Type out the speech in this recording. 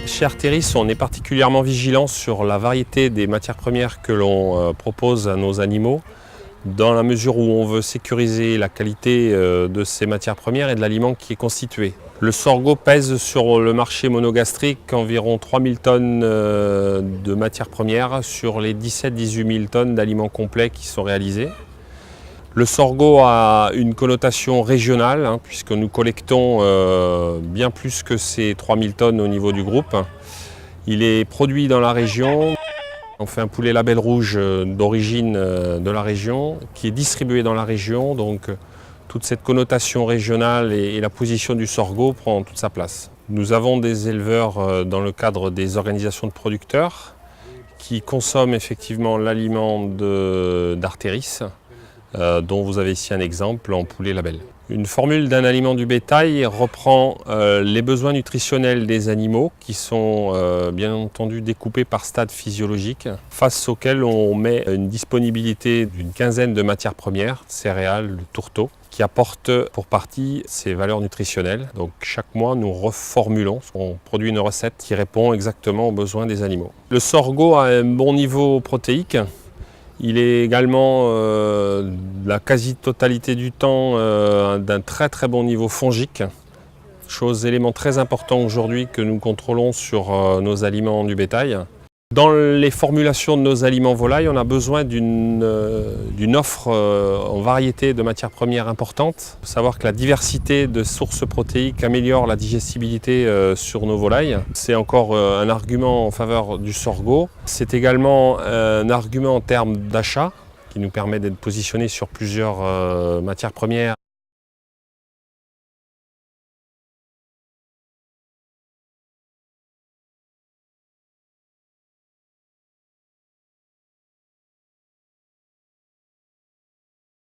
Chez Arteris, on est particulièrement vigilant sur la variété des matières premières que l'on propose à nos animaux, dans la mesure où on veut sécuriser la qualité de ces matières premières et de l'aliment qui est constitué. Le sorgho pèse sur le marché monogastrique environ 3000 tonnes de matières premières sur les 17-18 000 tonnes d'aliments complets qui sont réalisés. Le sorgho a une connotation régionale, puisque nous collectons bien plus que ces 3000 tonnes au niveau du groupe. Il est produit dans la région. On fait un poulet label rouge d'origine de la région, qui est distribué dans la région. Donc toute cette connotation régionale et la position du sorgho prend toute sa place. Nous avons des éleveurs dans le cadre des organisations de producteurs qui consomment effectivement l'aliment d'Arteris, dont vous avez ici un exemple en poulet label. Une formule d'un aliment du bétail reprend les besoins nutritionnels des animaux qui sont bien entendu découpés par stade physiologique, face auxquels on met une disponibilité d'une quinzaine de matières premières, céréales, le tourteau, qui apportent pour partie ces valeurs nutritionnelles. Donc chaque mois nous reformulons, on produit une recette qui répond exactement aux besoins des animaux. Le sorgho a un bon niveau protéique. Il est également, la quasi-totalité du temps, d'un très très bon niveau fongique. Élément très important aujourd'hui que nous contrôlons sur nos aliments du bétail. Dans les formulations de nos aliments volailles, on a besoin d'une offre en variété de matières premières importante. Il faut savoir que la diversité de sources protéiques améliore la digestibilité sur nos volailles. C'est encore un argument en faveur du sorgho. C'est également un argument en termes d'achat qui nous permet d'être positionnés sur plusieurs matières premières